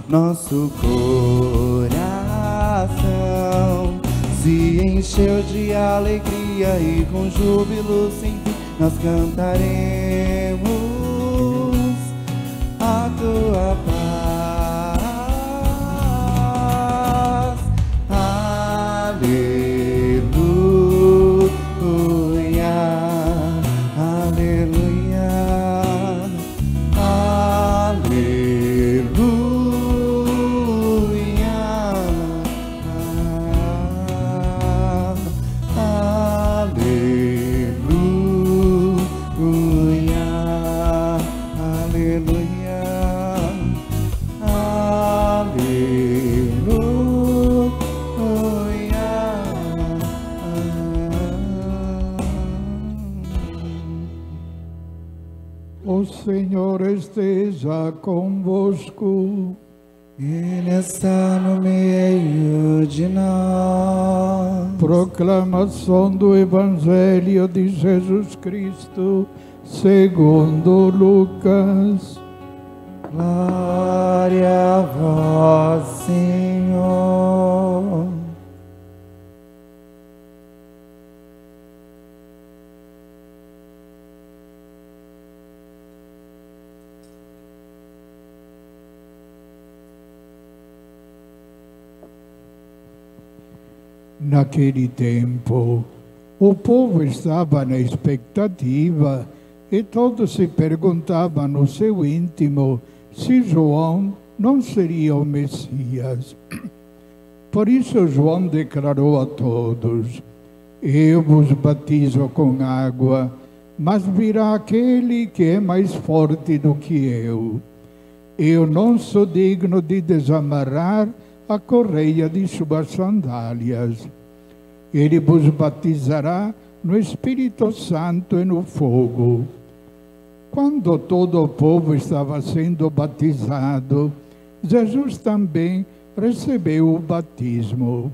nosso coração se encheu de alegria e com júbilo sem fim nós cantaremos a tua paz. Aleluia, aleluia, aleluia, aleluia, O Senhor esteja convosco. Ele está no meio de nós. Proclamação do Evangelho de Jesus Cristo, segundo Lucas. Glória a vós, Senhor. Naquele tempo, o povo estava na expectativa e todos se perguntavam no seu íntimo se João não seria o Messias. Por isso João declarou a todos: eu vos batizo com água, mas virá aquele que é mais forte do que eu. Eu não sou digno de desamarrar a correia de suas sandálias. Ele vos batizará no Espírito Santo e no fogo. Quando todo o povo estava sendo batizado, Jesus também recebeu o batismo.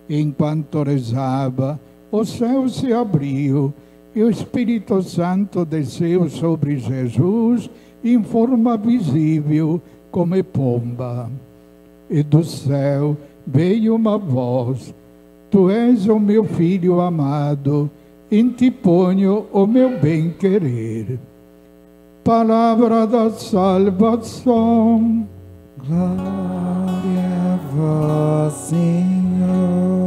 Enquanto rezava, o céu se abriu e o Espírito Santo desceu sobre Jesus em forma visível como pomba. E do céu veio uma voz: Tu és o meu Filho amado, em ti ponho o meu bem-querer. Palavra da salvação. Glória a vós, Senhor.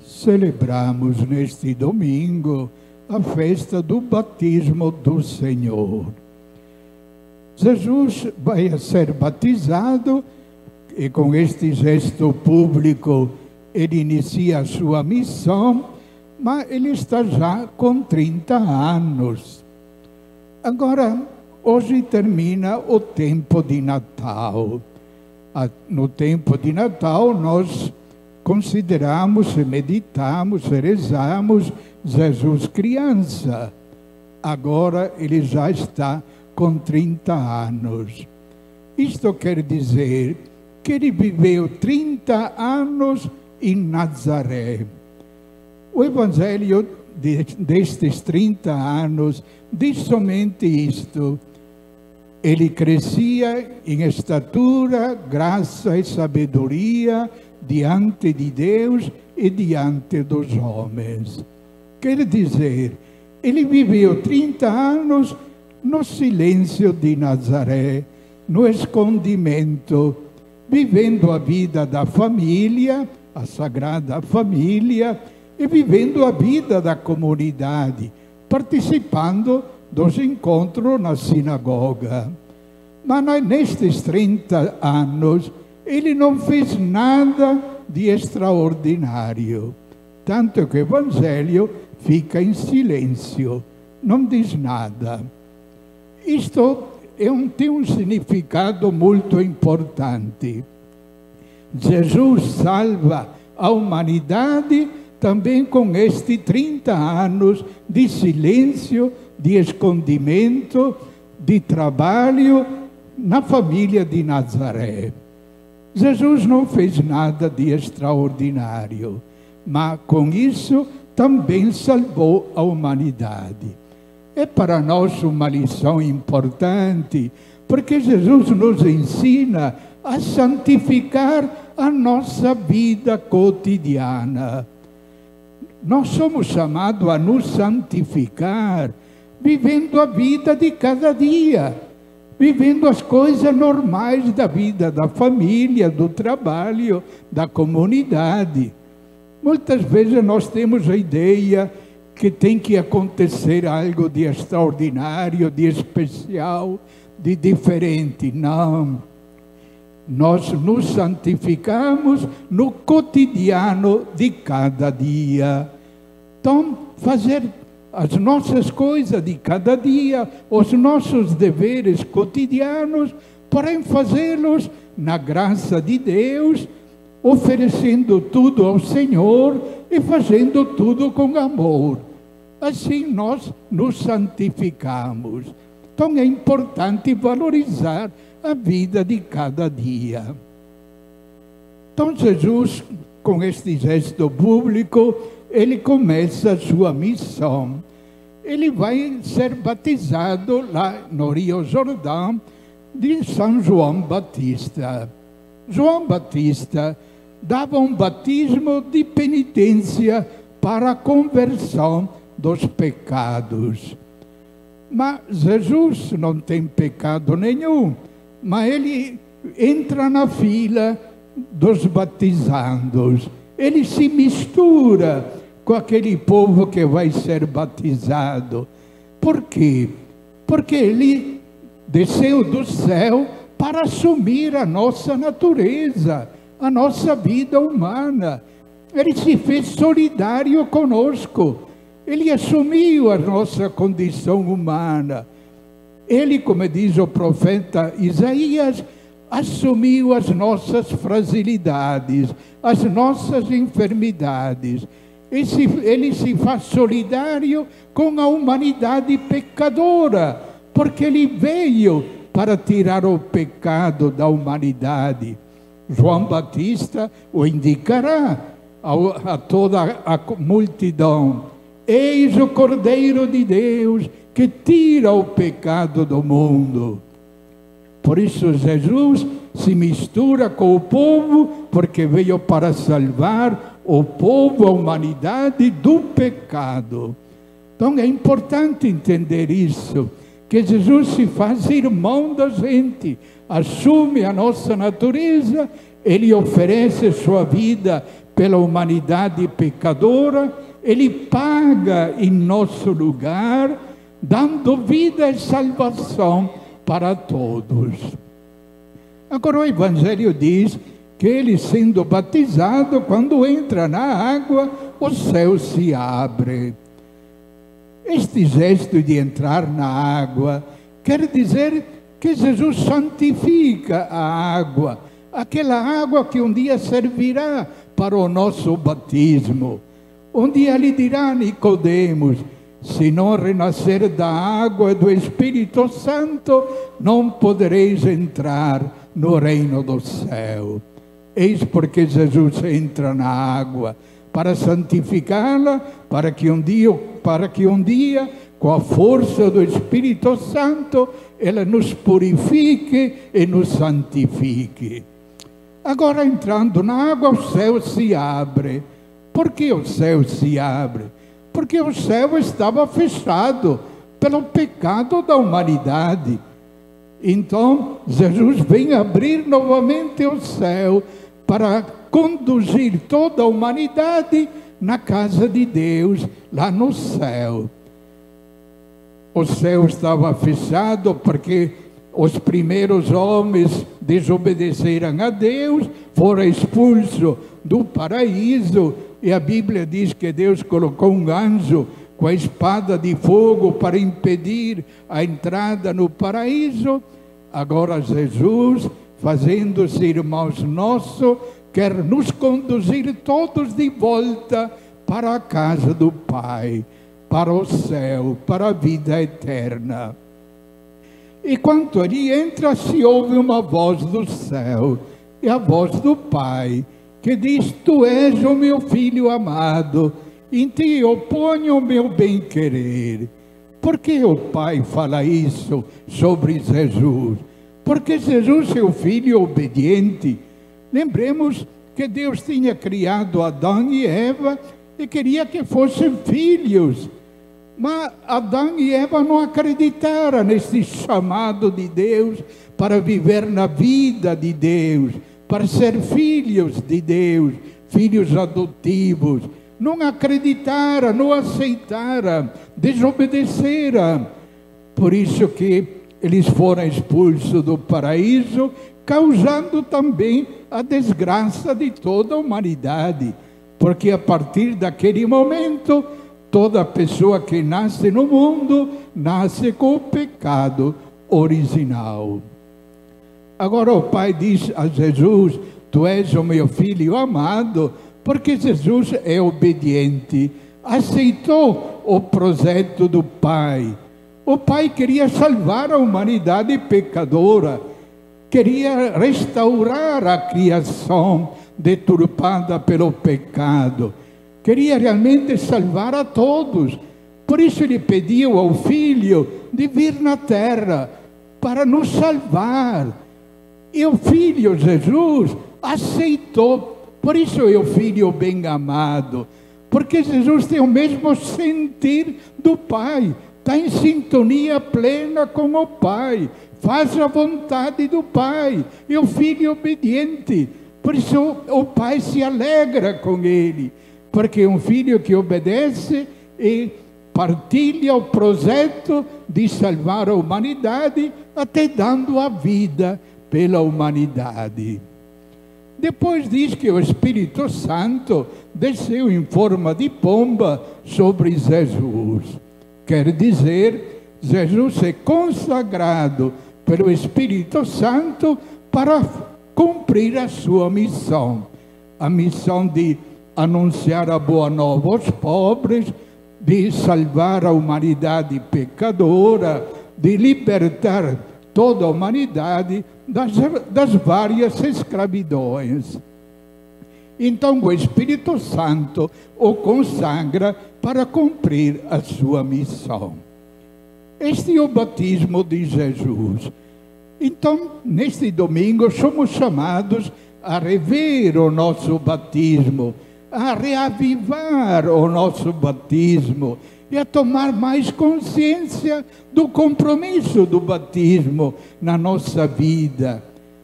Celebramos neste domingo a festa do batismo do Senhor. Jesus vai ser batizado e com este gesto público ele inicia a sua missão, mas ele está já com 30 anos. Agora, hoje termina o tempo de Natal. No tempo de Natal nós consideramos e meditamos e rezamos Jesus criança. Agora ele já está com 30 anos. Isto quer dizer que ele viveu 30 anos em Nazaré. O Evangelho destes 30 anos diz somente isto: ele crescia em estatura, graça e sabedoria diante de Deus e diante dos homens. Quer dizer, ele viveu 30 anos no silêncio de Nazaré, no escondimento, vivendo a vida da família, a Sagrada Família, e vivendo a vida da comunidade, participando dos encontros na sinagoga. Mas nestes 30 anos, ele não fez nada de extraordinário, tanto que o Evangelho fica em silêncio, não diz nada. Isto tem um significado muito importante. Jesus salva a humanidade também com estes 30 anos de silêncio, de escondimento, de trabalho na família de Nazaré. Jesus não fez nada de extraordinário, mas com isso também salvou a humanidade. É para nós uma lição importante, porque Jesus nos ensina a santificar a nossa vida cotidiana. Nós somos chamados a nos santificar, vivendo a vida de cada dia, vivendo as coisas normais da vida, da família, do trabalho, da comunidade. Muitas vezes nós temos a ideia que tem que acontecer algo de extraordinário, de especial, de diferente. Não. Nós nos santificamos no cotidiano de cada dia. Então, fazer as nossas coisas de cada dia, os nossos deveres cotidianos, porém fazê-los na graça de Deus, oferecendo tudo ao Senhor e fazendo tudo com amor. Assim nós nos santificamos. Então é importante valorizar a vida de cada dia. Então Jesus, com este gesto público, ele começa a sua missão. Ele vai ser batizado lá no Rio Jordão de São João Batista. João Batista dava um batismo de penitência para a conversão dos pecados. Mas Jesus não tem pecado nenhum, mas ele entra na fila dos batizandos. Ele se mistura com aquele povo que vai ser batizado. Por quê? Porque ele desceu do céu para assumir a nossa natureza, a nossa vida humana. Ele se fez solidário conosco. Ele assumiu a nossa condição humana. Ele, como diz o profeta Isaías, assumiu as nossas fragilidades, as nossas enfermidades. Ele se faz solidário com a humanidade pecadora, porque ele veio para tirar o pecado da humanidade. João Batista o indicará a toda a multidão: eis o Cordeiro de Deus que tira o pecado do mundo. Por isso Jesus se mistura com o povo, porque veio para salvar o povo, a humanidade do pecado. Então é importante entender isso, que Jesus se faz irmão da gente, assume a nossa natureza, ele oferece sua vida pela humanidade pecadora, ele paga em nosso lugar, dando vida e salvação para todos. Agora o Evangelho diz que ele, sendo batizado, quando entra na água, o céu se abre. Este gesto de entrar na água quer dizer que Jesus santifica a água, aquela água que um dia servirá para o nosso batismo. Um dia lhe dirá Nicodemos: se não renascer da água e do Espírito Santo, não podereis entrar no reino do céu. Eis porque Jesus entra na água, para santificá-la, para que um dia, com a força do Espírito Santo, ela nos purifique e nos santifique. Agora, entrando na água, o céu se abre. Por que o céu se abre? Porque o céu estava fechado pelo pecado da humanidade. Então, Jesus vem abrir novamente o céu para conduzir toda a humanidade na casa de Deus, lá no céu. O céu estava fechado porque os primeiros homens desobedeceram a Deus, foram expulsos do paraíso, e a Bíblia diz que Deus colocou um anjo com a espada de fogo para impedir a entrada no paraíso. Agora Jesus, fazendo-se irmãos nossos, quer nos conduzir todos de volta para a casa do Pai, para o céu, para a vida eterna. E quando ele entra, se ouve uma voz do céu é a voz do Pai, que diz: Tu és o meu filho amado, em ti eu ponho o meu bem-querer. Por que o Pai fala isso sobre Jesus? Porque Jesus é o filho obediente. Lembremos que Deus tinha criado Adão e Eva e queria que fossem filhos. Mas Adão e Eva não acreditaram nesse chamado de Deus para viver na vida de Deus, para ser filhos de Deus, filhos adotivos. Não acreditaram, não aceitaram, desobedeceram. Por isso que eles foram expulsos do paraíso, causando também a desgraça de toda a humanidade. Porque a partir daquele momento, toda pessoa que nasce no mundo, nasce com o pecado original. Agora o Pai diz a Jesus: Tu és o meu filho amado, porque Jesus é obediente, aceitou o projeto do Pai. O Pai queria salvar a humanidade pecadora, queria restaurar a criação deturpada pelo pecado, queria realmente salvar a todos. Por isso ele pediu ao Filho de vir na terra para nos salvar. E o Filho Jesus aceitou. Por isso é o Filho bem amado, porque Jesus tem o mesmo sentir do Pai, está em sintonia plena com o Pai, faz a vontade do Pai, é o Filho obediente. Por isso o Pai se alegra com ele, porque é um filho que obedece e partilha o projeto de salvar a humanidade, até dando a vida pela humanidade. Depois diz que o Espírito Santo desceu em forma de pomba sobre Jesus. Quer dizer, Jesus é consagrado pelo Espírito Santo para cumprir a sua missão. A missão de anunciar a boa nova aos pobres, de salvar a humanidade pecadora, de libertar toda a humanidade das várias escravidões. Então o Espírito Santo o consagra para cumprir a sua missão. Este é o batismo de Jesus. Então, neste domingo, somos chamados a rever o nosso batismo, a reavivar o nosso batismo e a tomar mais consciência do compromisso do batismo na nossa vida.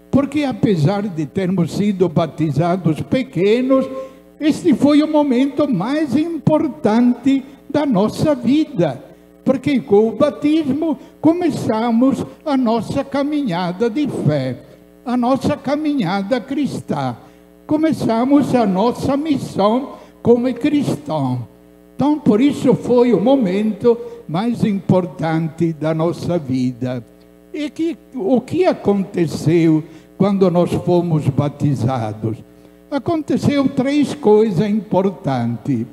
Porque apesar de termos sido batizados pequenos, este foi o momento mais importante da nossa vida. Porque com o batismo começamos a nossa caminhada de fé, a nossa caminhada cristã. Começamos a nossa missão como cristão. Então, por isso foi o momento mais importante da nossa vida. E o que aconteceu quando nós fomos batizados? Aconteceu 3 coisas importantes.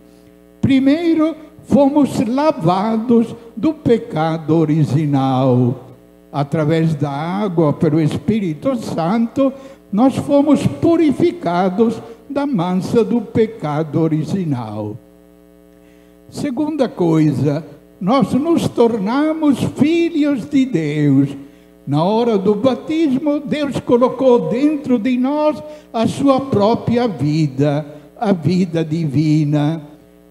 Primeiro, fomos lavados do pecado original. Através da água, pelo Espírito Santo, nós fomos purificados da mancha do pecado original. Segunda coisa, nós nos tornamos filhos de Deus. Na hora do batismo, Deus colocou dentro de nós a sua própria vida, a vida divina.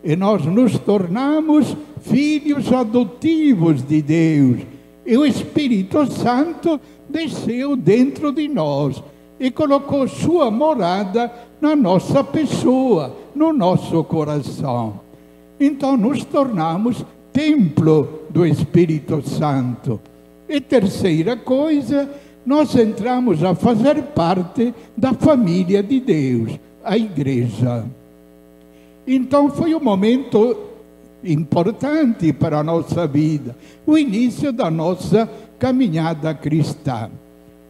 E nós nos tornamos filhos adotivos de Deus. E o Espírito Santo desceu dentro de nós e colocou sua morada na nossa pessoa, no nosso coração. Então nos tornamos templo do Espírito Santo. E terceira coisa, nós entramos a fazer parte da família de Deus, a igreja. Então foi um momento importante para a nossa vida, o início da nossa caminhada cristã.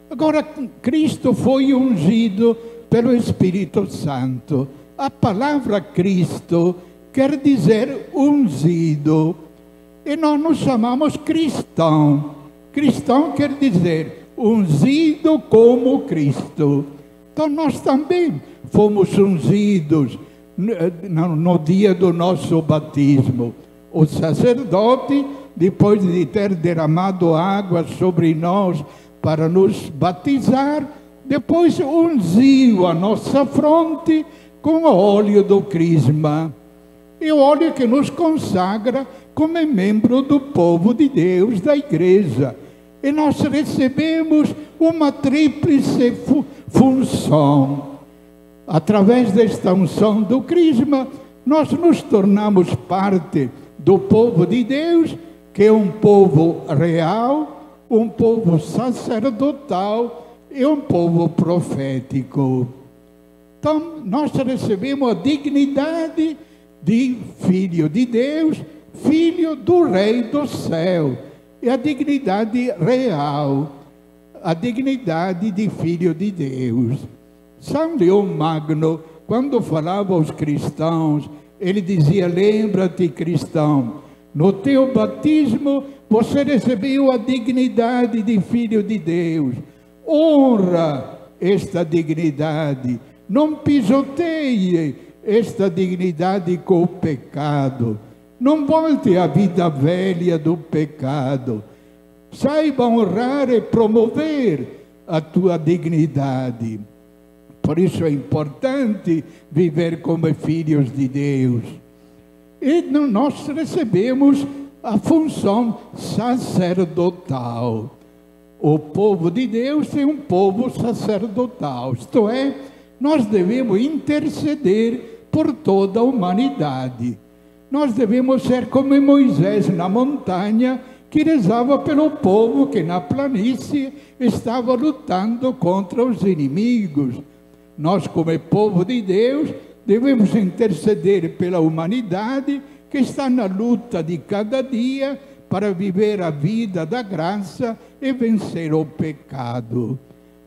Agora, Cristo foi ungido pelo Espírito Santo. A palavra Cristo quer dizer ungido. E nós nos chamamos cristão. Cristão quer dizer ungido como Cristo. Então nós também fomos ungidos no dia do nosso batismo. O sacerdote, depois de ter derramado água sobre nós para nos batizar, depois ungiu a nossa fronte com o óleo do crisma. E o óleo que nos consagra como membro do povo de Deus, da igreja. E nós recebemos uma tríplice função. Através desta unção do crisma, nós nos tornamos parte do povo de Deus, que é um povo real, um povo sacerdotal e um povo profético. Então, nós recebemos a dignidade de filho de Deus, filho do Rei do céu. É a dignidade real, a dignidade de filho de Deus. São Leão Magno, quando falava aos cristãos, ele dizia: lembra-te, cristão, no teu batismo você recebeu a dignidade de filho de Deus. Honra esta dignidade, não pisoteie esta dignidade com o pecado. Não volte à vida velha do pecado. Saiba honrar e promover a tua dignidade. Por isso é importante viver como filhos de Deus. E nós recebemos a função sacerdotal. O povo de Deus é um povo sacerdotal. Isto é, nós devemos interceder por toda a humanidade. Nós devemos ser como Moisés na montanha, que rezava pelo povo que na planície estava lutando contra os inimigos. Nós, como povo de Deus, devemos interceder pela humanidade que está na luta de cada dia para viver a vida da graça e vencer o pecado.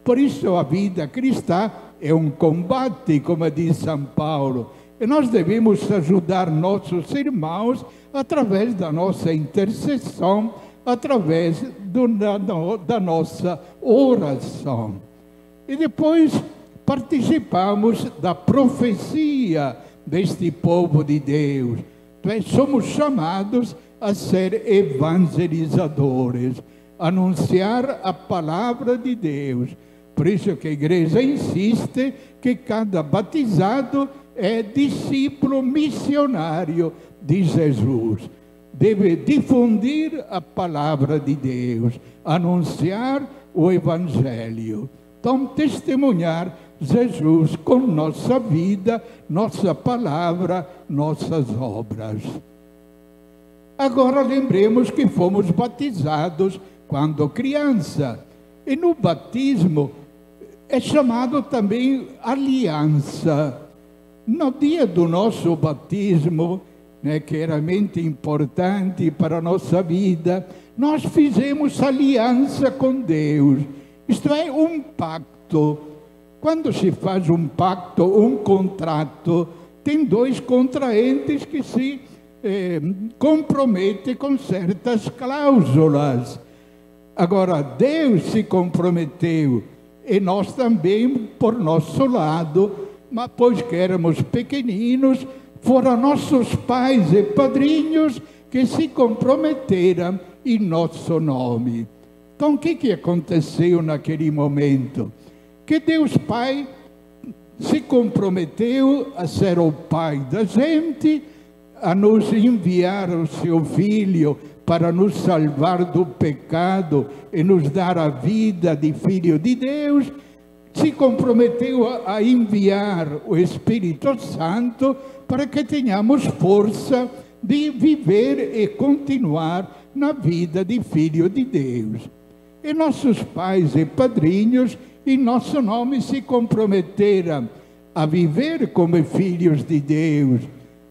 Por isso a vida cristã é um combate, como diz São Paulo. E nós devemos ajudar nossos irmãos através da nossa intercessão, através da nossa oração. E depois participamos da profecia deste povo de Deus. Então, somos chamados a ser evangelizadores, anunciar a palavra de Deus. Por isso que a igreja insiste que cada batizado é discípulo missionário de Jesus. Deve difundir a palavra de Deus, anunciar o Evangelho. Então, testemunhar Jesus com nossa vida, nossa palavra, nossas obras. Agora lembremos que fomos batizados quando criança. E no batismo é chamado também aliança. No dia do nosso batismo, que era realmente importante para a nossa vida, nós fizemos aliança com Deus. Isto é, um pacto. Quando se faz um pacto, um contrato, tem dois contraentes que se comprometem com certas cláusulas. Agora, Deus se comprometeu, e nós também, por nosso lado, mas pois que éramos pequeninos, foram nossos pais e padrinhos que se comprometeram em nosso nome. Então, o que aconteceu naquele momento? Que Deus Pai se comprometeu a ser o Pai da gente, a nos enviar o seu Filho para nos salvar do pecado e nos dar a vida de Filho de Deus. Se comprometeu a enviar o Espírito Santo para que tenhamos força de viver e continuar na vida de Filho de Deus. E nossos pais e padrinhos, em nosso nome, se comprometeram a viver como filhos de Deus,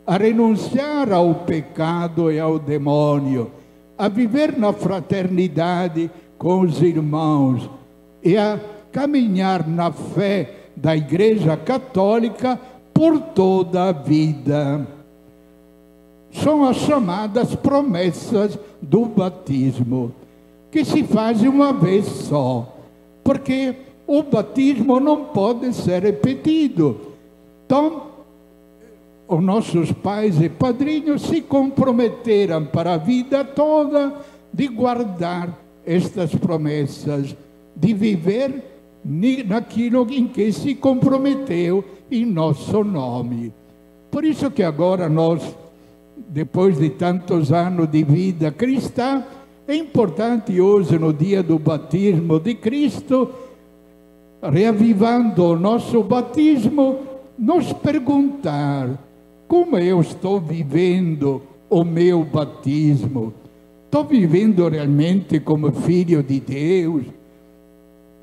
a renunciar ao pecado e ao demônio, a viver na fraternidade com os irmãos e a caminhar na fé da Igreja Católica por toda a vida. São as chamadas promessas do batismo, que se fazem uma vez só, porque o batismo não pode ser repetido. Então, os nossos pais e padrinhos se comprometeram para a vida toda de guardar estas promessas, de viver naquilo em que se comprometeu em nosso nome. Por isso que agora nós, depois de tantos anos de vida cristã, é importante hoje, no dia do batismo de Cristo, reavivando o nosso batismo, nos perguntar: como eu estou vivendo o meu batismo? Estou vivendo realmente como filho de Deus?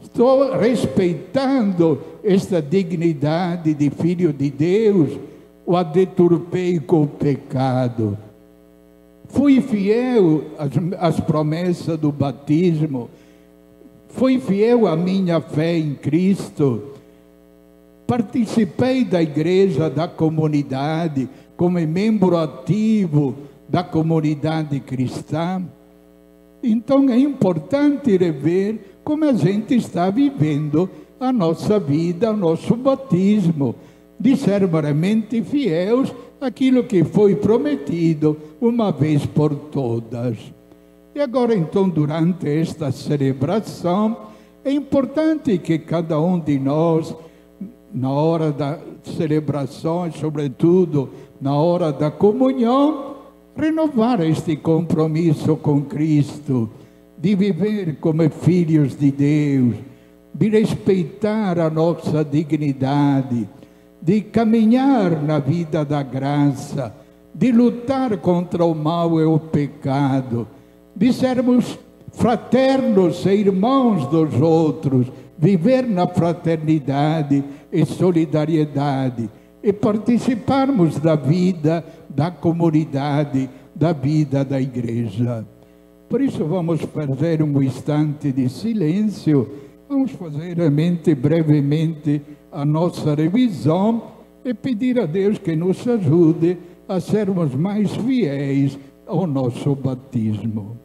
Estou respeitando esta dignidade de filho de Deus? Ou a deturpei com o pecado? Fui fiel às promessas do batismo? Fui fiel à minha fé em Cristo? Participei da igreja, da comunidade, como membro ativo da comunidade cristã? Então é importante rever como a gente está vivendo a nossa vida, o nosso batismo, de ser realmente fiéis àquilo que foi prometido uma vez por todas. E agora, então, durante esta celebração, é importante que cada um de nós, na hora da celebração, sobretudo na hora da comunhão, renovar este compromisso com Cristo, de viver como filhos de Deus, de respeitar a nossa dignidade, de caminhar na vida da graça, de lutar contra o mal e o pecado, de sermos fraternos e irmãos dos outros, viver na fraternidade e solidariedade e participarmos da vida da comunidade, da vida da igreja. Por isso vamos fazer um instante de silêncio, vamos fazer realmente brevemente a nossa revisão e pedir a Deus que nos ajude a sermos mais fiéis ao nosso batismo.